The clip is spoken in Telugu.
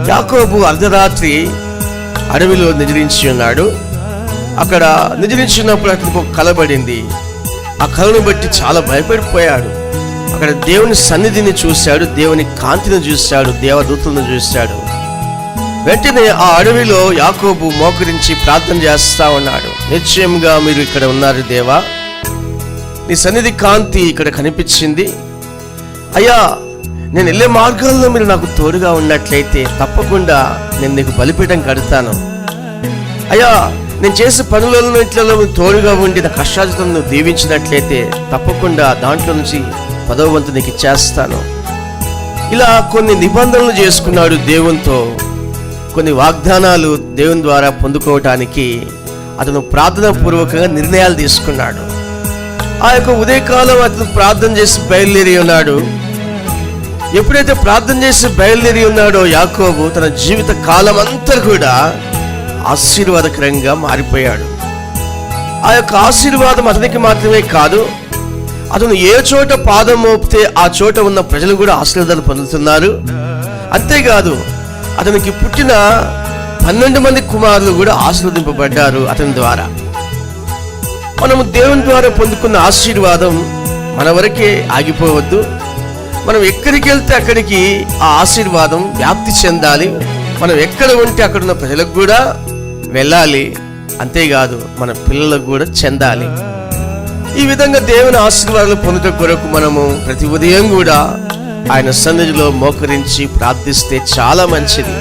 యాకోబు అర్ధరాత్రి అడవిలో నిద్రించి ఉన్నాడు. అక్కడ నిద్రించినప్పుడు అతనికి ఒక కల పడింది. ఆ కలను బట్టి చాలా భయపడిపోయాడు. అక్కడ దేవుని సన్నిధిని చూశాడు, దేవుని కాంతిని చూశాడు, దేవదూతలను చూశాడు. వెంటనే ఆ అడవిలో యాకోబు మోకరించి ప్రార్థన చేస్తా ఉన్నాడు. నిశ్చయంగా మీరు ఇక్కడ ఉన్నారు దేవా, నీ సన్నిధి కాంతి ఇక్కడ కనిపించింది. అయ్యా, నేను వెళ్ళే మార్గాల్లో మీరు నాకు తోడుగా ఉన్నట్లయితే తప్పకుండా నేను నీకు బలిపీఠం కడతాను. అయ్యా, నేను చేసే పనులలో తోడుగా ఉండి నా కష్టాలను దీవించినట్లయితే తప్పకుండా దాంట్లో నుంచి 10వ వంతు నీకు ఇచ్చేస్తాను. ఇలా కొన్ని నిబంధనలు చేసుకున్నాడు దేవునితో. కొన్ని వాగ్దానాలు దేవుని ద్వారా పొందుకోవటానికి అతను ప్రార్థనా పూర్వకంగా నిర్ణయాలు తీసుకున్నాడు. ఆ యొక్క ఉదయకాలం అతను ప్రార్థన చేసి బయలుదేరి ఉన్నాడు. ఎప్పుడైతే ప్రార్థన చేసి బయలుదేరి ఉన్నాడో యాకోబు తన జీవిత కాలం అంతా కూడా ఆశీర్వాదకరంగా మారిపోయాడు. ఆ యొక్క ఆశీర్వాదం అతనికి మాత్రమే కాదు, అతను ఏ చోట పాదం మోపితే ఆ చోట ఉన్న ప్రజలు కూడా ఆశీర్వాదాలు పొందుతున్నారు. అంతేకాదు, అతనికి పుట్టిన 12 మంది కుమారులు కూడా ఆశీర్వదింపబడ్డారు అతని ద్వారా. మనము దేవుని ద్వారా పొందుకున్న ఆశీర్వాదం మన వరకే ఆగిపోవద్దు. మనం ఎక్కడికి వెళ్తే అక్కడికి ఆ ఆశీర్వాదం వ్యాప్తి చెందాలి. మనం ఎక్కడ ఉంటే అక్కడ ఉన్న ప్రజలకు కూడా వెళ్ళాలి. అంతేకాదు, మన పిల్లలకు కూడా చెందాలి. ఈ విధంగా దేవుని ఆశీర్వాదాలు పొందుట కొరకు మనము ప్రతి ఉదయం కూడా ఆయన సన్నిధిలో మోకరించి ప్రార్థిస్తే చాలా మంచిది.